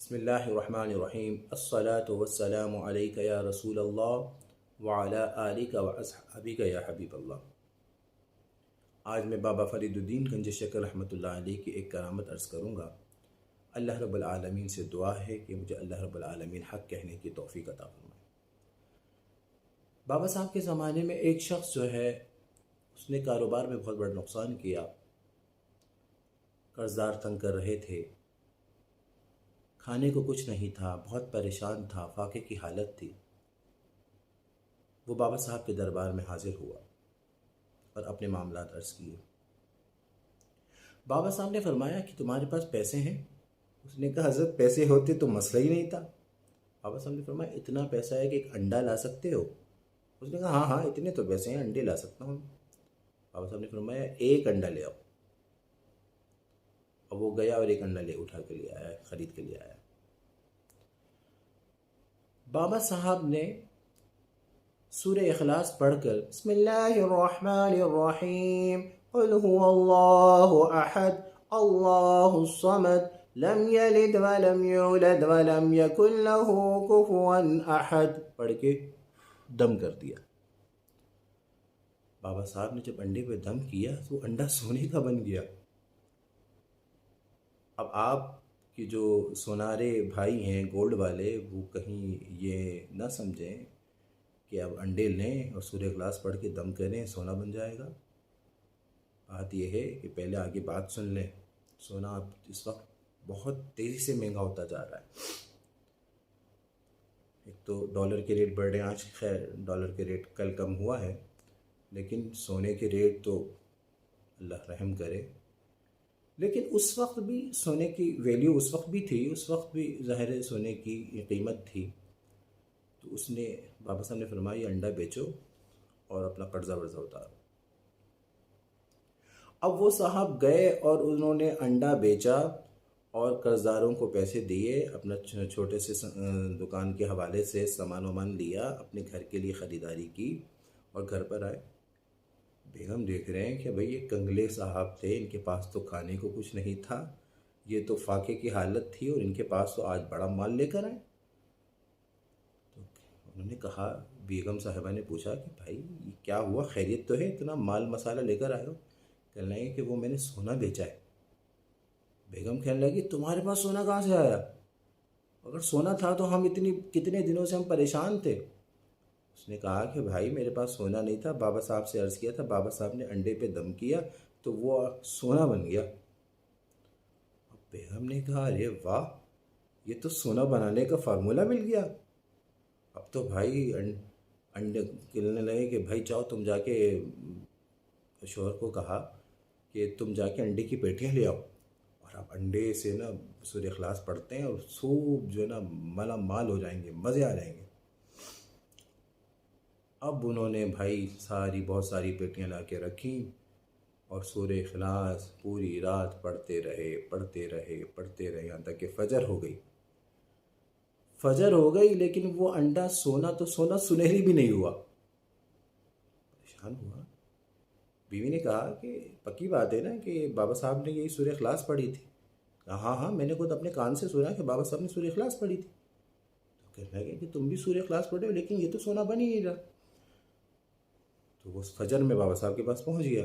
बिस्मिल्लाहिर्रहमानिर्रहीम अस्सलातु वस्सलामु अलैका या रसूल अल्लाह व अला आलिका व अस्हाबिका या हबीब अल्लाह। आज मैं बाबा फरीदुद्दीन गंज शकर रहमतुल्लाह अलैह की एक करामत अर्ज़ करूँगा। अल्लाह रब्बुल आलमीन से दुआ है कि मुझे अल्लाह रब्बुल आलमीन हक़ कहने की तौफ़ीक़ अता फ़रमाए। बाबा साहब के ज़माने में एक शख्स जो है उसने कारोबार में बहुत बड़ा नुकसान किया। कर्ज़दार तंग कर रहे थे, खाने को कुछ नहीं था, बहुत परेशान था, फाके की हालत थी। वो बाबा साहब के दरबार में हाजिर हुआ और अपने मामलात अर्ज़ किए। बाबा साहब ने फरमाया कि तुम्हारे पास पैसे हैं? उसने कहा हज़रत पैसे होते तो मसला ही नहीं था। बाबा साहब ने फरमाया इतना पैसा है कि एक अंडा ला सकते हो? उसने कहा हाँ हाँ इतने तो पैसे हैं, अंडे ला सकता हूँ। बाबा साहब ने फरमाया एक अंडा ले आओ। अब वो गया और एक अंडा उठा के ले आया, ख़रीद के ले आया। बाबा साहब ने सूरह इखलास पढ़कर बिस्मिल्लाहिर्रहमानिर्रहीम कुल हुवल्लाहु अहद अल्लाहुस समद लम यलिद व लम यूलद व लम यकुल लहू कुफुवन अहद पढ़ के दम कर दिया। बाबा साहब ने जब अंडे पे दम किया तो अंडा सोने का बन गया। अब आप कि जो सोनारे भाई हैं गोल्ड वाले, वो कहीं ये ना समझें कि अब अंडे लें और सूरह इखलास पढ़ के दम करें सोना बन जाएगा। बात यह है कि पहले आगे बात सुन लें। सोना अब इस वक्त बहुत तेज़ी से महंगा होता जा रहा है। एक तो डॉलर के रेट बढ़ रहे हैं, आज खैर डॉलर के रेट कल कम हुआ है, लेकिन सोने के रेट तो अल्लाह रहम करे। लेकिन उस वक्त भी सोने की वैल्यू उस वक्त भी थी, उस वक्त भी ज़ाहिर सोने की कीमत थी। तो उसने बाबा साहब ने फरमाया अंडा बेचो और अपना कर्जा वर्जा उतारो। अब वो साहब गए और उन्होंने अंडा बेचा और कर्जदारों को पैसे दिए, अपना छोटे से दुकान के हवाले से सामान वामान लिया, अपने घर के लिए ख़रीदारी की और घर पर आए। बेगम देख रहे हैं कि भाई ये कंगले साहब थे, इनके पास तो खाने को कुछ नहीं था, ये तो फाके की हालत थी और इनके पास तो आज बड़ा माल लेकर आए। तो उन्होंने कहा, बेगम साहिबा ने पूछा कि भाई ये क्या हुआ, खैरियत तो है, इतना माल मसाला लेकर आए हो? कहने लगे कि वो मैंने सोना बेचा है। बेगम कहने लगी तुम्हारे पास सोना कहाँ से आया? अगर सोना था तो हम इतनी कितने दिनों से हम परेशान थे। उसने कहा कि भाई मेरे पास सोना नहीं था, बाबा साहब से अर्ज़ किया था, बाबा साहब ने अंडे पे दम किया तो वो सोना बन गया। अब बेगम ने कहा अरे वाह, ये तो सोना बनाने का फार्मूला मिल गया। अब तो भाई अंडे कहने लगे कि भाई जाओ तुम जाके शोहर को कहा कि तुम जाके अंडे की पेटियाँ ले आओ और आप अंडे से ना सूरह इखलास पढ़ते हैं और खूब जो है ना माला माल हो जाएंगे, मज़े आ जाएंगे। अब उन्होंने भाई बहुत सारी पेटियाँ ला के रखी और सूरह इखलास पूरी रात पढ़ते रहे यहाँ तक कि फ़जर हो गई। लेकिन वो अंडा सोना तो सोना सुनहरी भी नहीं हुआ। परेशान हुआ। बीवी ने कहा कि पक्की बात है ना कि बाबा साहब ने यही सूरह इखलास पढ़ी थी? हाँ हाँ मैंने खुद अपने कान से सुना कि बाबा साहब ने सूरह इखलास पढ़ी थी। तो कहने लगे कि तुम भी सूरह इखलास पढ़े हो लेकिन ये तो सोना बन ही नहीं रहा। तो वो फजर में बाबा साहब के पास पहुंच गया।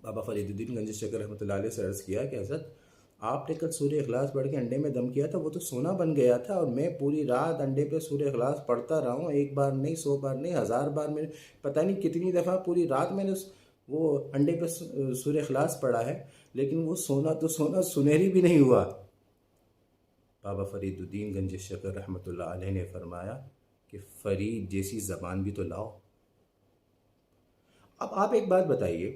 बाबा फरीदुद्दीन गंज शकर रहमतुल्लाह अलैह से अर्ज़ किया कि हज़रत आपने कल सूरह इखलास पढ़ के अंडे में दम किया था, वो तो सोना बन गया था और मैं पूरी रात अंडे पे सूरह इखलास पढ़ता रहा हूँ, एक बार नहीं, 100 बार नहीं, 1000 बार, मैंने पता नहीं कितनी दफ़ा पूरी रात मैंने वो अंडे पे सूरह इखलास पढ़ा है, लेकिन वो सोना तो सोना सुनहरी भी नहीं हुआ। बाबा फरीदुद्दीन गंज शकर रहमतुल्लाह अलैह ने फरमाया कि फरीद जैसी ज़बान भी तो लाओ। अब आप एक बात बताइए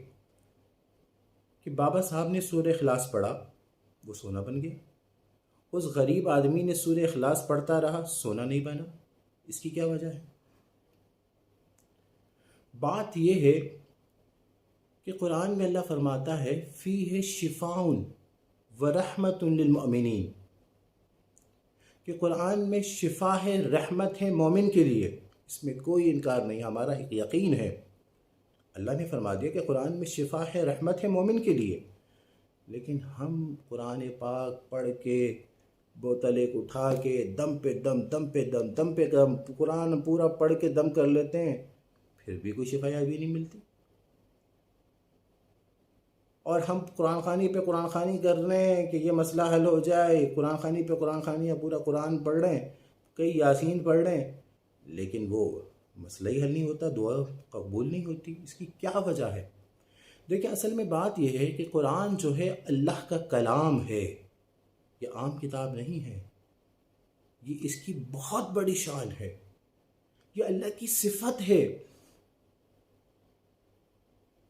कि बाबा साहब ने सूरह इखलास पढ़ा, वो सोना बन गया। उस गरीब आदमी ने सूरह इखलास पढ़ता रहा, सोना नहीं बना। इसकी क्या वजह है? बात यह है कि कुरान में अल्लाह फरमाता है फ़ीहि शिफ़ाउन व रहमतुन लिल मुमिनीन, कि कुरान में शिफा है, रहमत है मोमिन के लिए। इसमें कोई इनकार नहीं, हमारा एक यकीन है। अल्लाह ने फरमा दिया कि कुरान में शिफा है, रहमत है मोमिन के लिए। लेकिन हम कुरान पाक पढ़ के बोतल एक उठा के दम पे दम, दम पे दम, दम पे दम कुरान पूरा पढ़ के दम कर लेते हैं, फिर भी कोई शिफायाबी नहीं मिलती। और हम कुरान खानी पे कुरान खानी कर रहे हैं कि ये मसला हल हो जाए, कुरान खानी पे कुरान खानी, या पूरा कुरान पढ़ रहे हैं, कई यासीन पढ़ रहे हैं, लेकिन वो मसला ही हल नहीं होता, दुआ कबूल नहीं होती। इसकी क्या वजह है? देखिए, असल में बात यह है कि कुरान जो है अल्लाह का कलाम है, ये आम किताब नहीं है। ये इसकी बहुत बड़ी शान है, ये अल्लाह की सिफत है।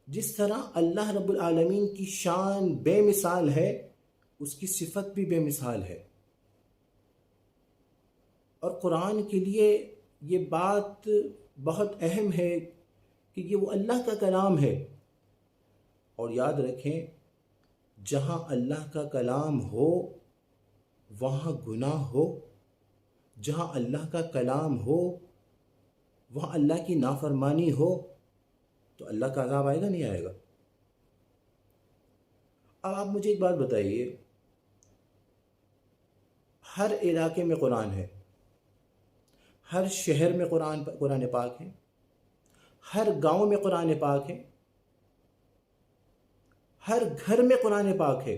जिस तरह अल्लाह रब्बुल आलमीन की शान बेमिसाल है, उसकी सिफत भी बेमिसाल है। और कुरान के लिए ये बात बहुत अहम है कि ये वो अल्लाह का कलाम है। और याद रखें, जहाँ अल्लाह का कलाम हो वहाँ गुनाह हो, जहाँ अल्लाह का कलाम हो वहाँ अल्लाह की नाफरमानी हो, तो अल्लाह का अज़ाब आएगा नहीं आएगा? अब आप मुझे एक बात बताइए, हर इलाके में कुरान है, हर शहर में कुरान पाक है, हर गांव में कुरान पाक है, हर घर में कुरान पाक है।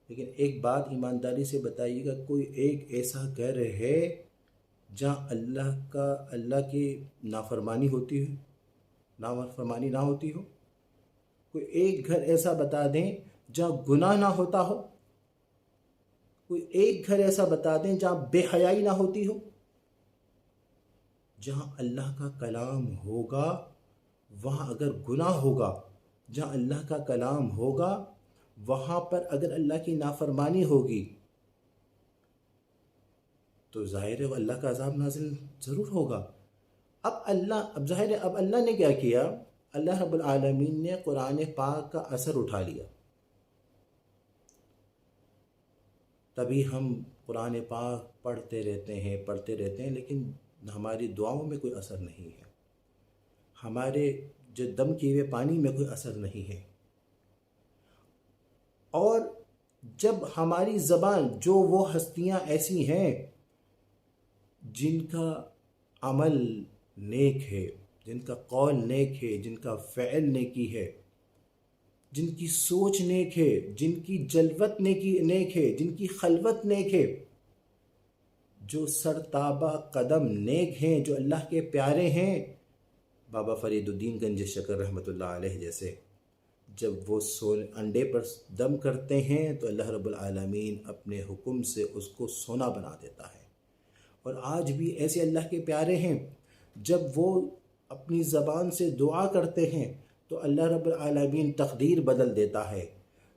लेकिन एक बात ईमानदारी से बताइएगा, कोई एक ऐसा घर है जहाँ अल्लाह की नाफरमानी होती है, नाफरमानी ना होती हो? कोई एक घर ऐसा बता दें जहाँ गुनाह ना होता हो? कोई एक घर ऐसा बता दें जहाँ बेहयाई ना होती हो? जहाँ अल्लाह का कलाम होगा वहाँ अगर गुनाह होगा, जहाँ अल्लाह का कलाम होगा वहाँ पर अगर अल्लाह की नाफरमानी होगी, तो ज़ाहिर है अल्लाह का अज़ाब नाज़िल ज़रूर होगा। अब ज़ाहिर है, अब अल्लाह ने क्या किया? अल्लाह रब्बुल आलमीन ने कुरान पाक का असर उठा लिया, तभी हम कुरान पाक पढ़ते रहते हैं, लेकिन हमारी दुआओं में कोई असर नहीं है, हमारे जो दम किए हुए पानी में कोई असर नहीं है। और जब हमारी ज़बान, जो वो हस्तियाँ ऐसी हैं जिनका अमल नेक है, जिनका कौल नेक है, जिनका फ़ैल नेकी है, जिनकी सोच नेक है, जिनकी जलवत नेक है, जिनकी खलवत नेक है, जो सरताबा कदम नेक हैं, जो अल्लाह के प्यारे हैं, बाबा फरीदुद्दीन गंज शकर रहमतुल्लाह अलैह जैसे, जब वो अंडे पर दम करते हैं तो अल्लाह रब्बुल आलमीन अपने हुक्म से उसको सोना बना देता है। और आज भी ऐसे अल्लाह के प्यारे हैं, जब वो अपनी ज़बान से दुआ करते हैं तो अल्लाह रब्बुल आलमीन तकदीर बदल देता है।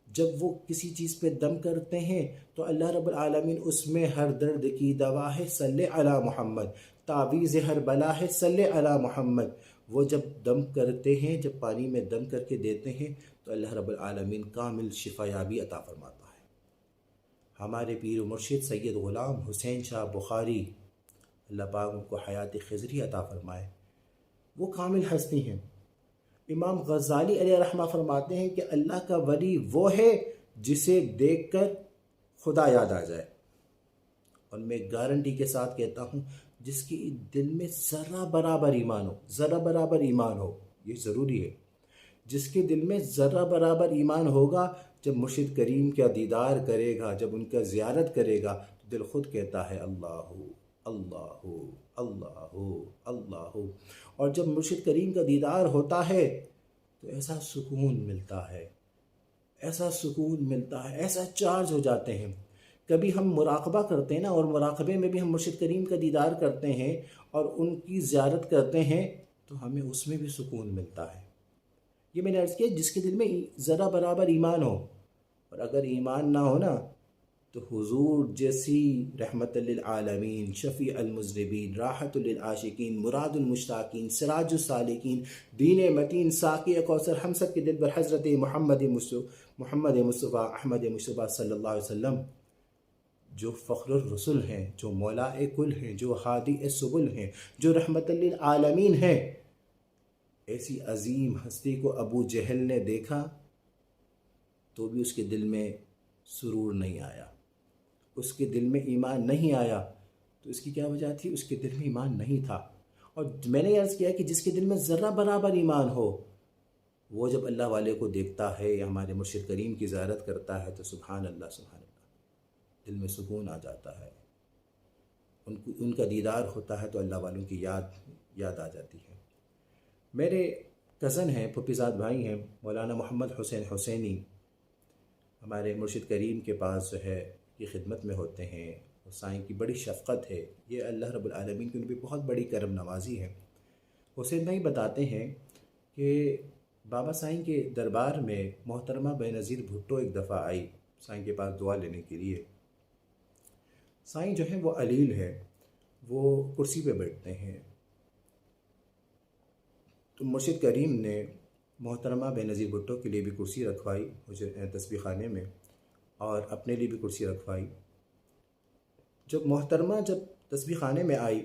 जब वो किसी चीज़ पे दम करते हैं तो अल्लाह रब्बुल आलमीन उसमें हर दर्द की दवा है, सल्ले अला मोहम्मद, तावीज़ हर बला है, सल्ले अला मोहम्मद। वो जब दम करते हैं, जब पानी में दम करके देते हैं तो अल्लाह रब्बुल आलमीन कामिल शिफायाबी अता फरमाता है। हमारे पीर व मुर्शिद सैयद ग़ुलाम हुसैन शाह बुखारी, अल्लाह पाक उनको हयात खिज़री अता फरमाए, वो कामिल हस्ती हैं। इमाम गज़ाली अलैहि रहमा फरमाते हैं कि अल्लाह का वली वो है जिसे देखकर खुदा याद आ जाए। और मैं गारंटी के साथ कहता हूँ, जिसकी दिल में ज़रा बराबर ईमान हो, ज़रा बराबर ईमान हो, ये ज़रूरी है। जिसके दिल में ज़रा बराबर ईमान होगा, जब मुर्शिद करीम का दीदार करेगा, जब उनका ज़ियारत करेगा, तो दिल खुद कहता है अल्लाहु अल्लाहु अल्लाहु अल्लाहु। और जब मुर्शिद करीम का दीदार होता है तो ऐसा सुकून मिलता है, ऐसा सुकून मिलता है, ऐसा चार्ज हो जाते हैं। कभी हम मुराक़बा करते हैं ना, और मुराक़बे में भी हम मुर्शिद करीम का दीदार करते हैं और उनकी ज़ियारत करते हैं, तो हमें उसमें भी सुकून मिलता है। ये मैंने अर्ज़ किया, जिसके दिल में ज़रा बराबर ईमान हो। और अगर ईमान ना हो ना, तो हुजूर जैसी रहमतुल लिल आलमीन, शफ़ी अल मुज़निबीन, राहतुल लिल आशिकीन, मुरादुल मुश्ताकीन, सिराजुस सालिकीन, दीन मतीन, साक़ी कौसर, हम सब के दिल पर हज़रत मोहम्मद मुस्तफ़ा अहमद मुस्तफ़ा सल्लल्लाहु अलैहि वसल्लम, जो फ़ख्रुर रसूल हैं, जो मौलाए कुल हैं, जो हादी सुबुल हैं, जो रहमतुल लिल आलमीन हैं, ऐसी अज़ीम हस्ती को अबू जहल ने देखा तो भी उसके दिल में सुरूर नहीं आया, उसके दिल में ईमान नहीं आया, तो इसकी क्या वजह थी? उसके दिल में ईमान नहीं था। और मैंने अर्ज़ किया कि जिसके दिल में ज़र्रा बराबर ईमान हो, वो जब अल्लाह वाले को देखता है या हमारे मुर्शिद करीम की ज़ियारत करता है तो सुभान अल्लाह सुभान अल्लाह, दिल में सुकून आ जाता है। उनका दीदार होता है तो अल्लाह वालों की याद आ जाती है। मेरे कज़न हैं, फुफीज़ाद भाई हैं, मौलाना मोहम्मद हुसैन हुसैनी, हमारे मुर्शिद करीम के पास जो है ये खिदमत में होते हैं। और साईं की बड़ी शफ़क़त है, ये अल्लाह रब्बुल आलमीन की उन पर बहुत बड़ी करम नवाजी है। हुसैन भाई बताते हैं कि बाबा साईं के दरबार में मोहतरमा बेनज़ीर भुट्टो एक दफ़ा आई साईं के पास दुआ लेने के लिए। साईं जो है वो अलील है, वो कुर्सी पे बैठते हैं, तो मुर्शिद करीम ने मोहतरमा बेनज़ीर भुट्टो के लिए भी कुर्सी रखवाई तस्बीह खाने में, और अपने लिए भी कुर्सी रखवाई। जब मोहतरमा तस्बीह खाने में आई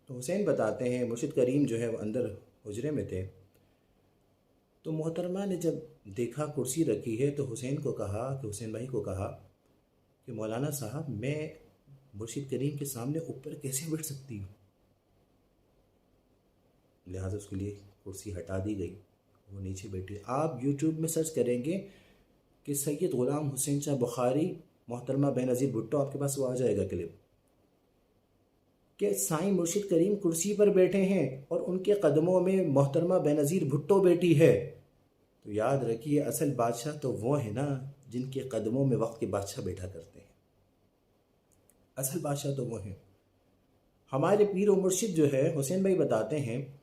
तो हुसैन बताते हैं मुर्शिद करीम जो है वो अंदर हुजरे में थे, तो मोहतरमा ने जब देखा कुर्सी रखी है तो हुसैन भाई को कहा कि मौलाना साहब, मैं मुर्शिद करीम के सामने ऊपर कैसे बैठ सकती हूँ? लिहाजा उसके लिए कुर्सी हटा दी गई, वो नीचे बैठी। आप यूट्यूब में सर्च करेंगे कि सैयद ग़ुलाम हुसैन शाह बुखारी मोहतरमा बेनज़ीर भुट्टो, आपके पास वो आ जाएगा क्लिप कि साईं मुर्शिद करीम कुर्सी पर बैठे हैं और उनके कदमों में मोहतरमा बेनज़ीर भुट्टो बैठी है। तो याद रखिए, असल बादशाह तो वो है ना जिनके कदमों में वक्त के बादशाह बैठा करते हैं। असल बादशाह तो वो हैं। हमारे पीर और मुर्शिद जो है, हुसैन भाई बताते हैं,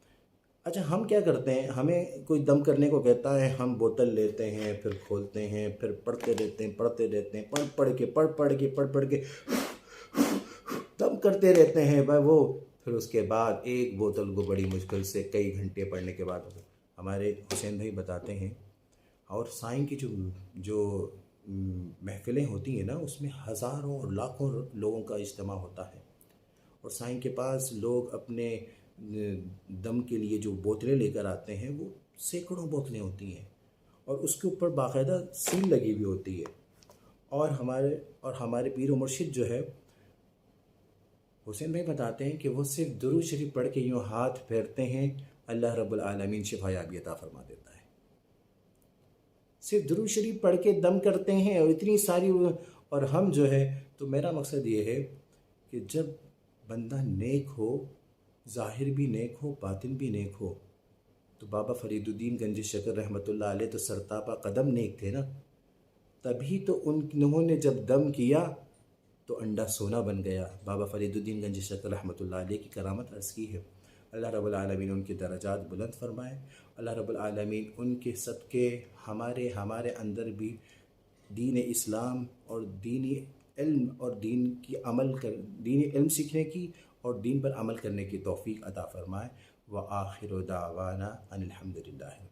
अच्छा हम क्या करते हैं, हमें कोई दम करने को कहता है, हम बोतल लेते हैं, फिर खोलते हैं, फिर पढ़ते रहते हैं, पढ़ के दम करते रहते हैं भाई वो। फिर उसके बाद एक बोतल को बड़ी मुश्किल से कई घंटे पढ़ने के बाद हमारे हुसैन भाई बताते हैं। और साईं की जो महफ़िलें होती हैं ना, उसमें हज़ारों और लाखों लोगों का इज्तिमा होता है। और साईं के पास लोग अपने दम के लिए जो बोतलें लेकर आते हैं, वो सैकड़ों बोतलें होती हैं और उसके ऊपर बाकायदा सील लगी हुई होती है। और हमारे पीर व मुर्शिद जो है, हुसैन भाई बताते हैं कि वो सिर्फ दुरूद शरीफ पढ़ के यूँ हाथ फेरते हैं, अल्लाह रब्बुल आलमीन शिफायाबी अता फरमा देता है। सिर्फ दुरूद शरीफ पढ़ के दम करते हैं और इतनी सारी। और हम जो है, तो मेरा मकसद ये है कि जब बंदा नेक हो, ज़ाहिर भी नेक हो, बातिन भी नेक हो, तो बाबा फरीदुद्दीन गंज शकर रहमतुल्लाह अलैह तो सरतापा कदम नेक थे ना, तभी तो उन्होंने जब दम किया तो अंडा सोना बन गया। बाबा फरीदुद्दीन गंज शकर रहमतुल्लाह अलैह की करामत अर्ज़ की है। अल्लाह रब्बुल आलमीन उनके दर्जात बुलंद फरमाए। अल्लाह रब्बुल आलमीन उनके सदक़े हमारे अंदर भी दीन इस्लाम और दीनी इल्म और दीनी इल्म सीखने की और दीन पर अमल करने की तौफ़ीक़ अता फ़रमाए। व आखिर दावाना अनिल हम्दुलिल्लाहि।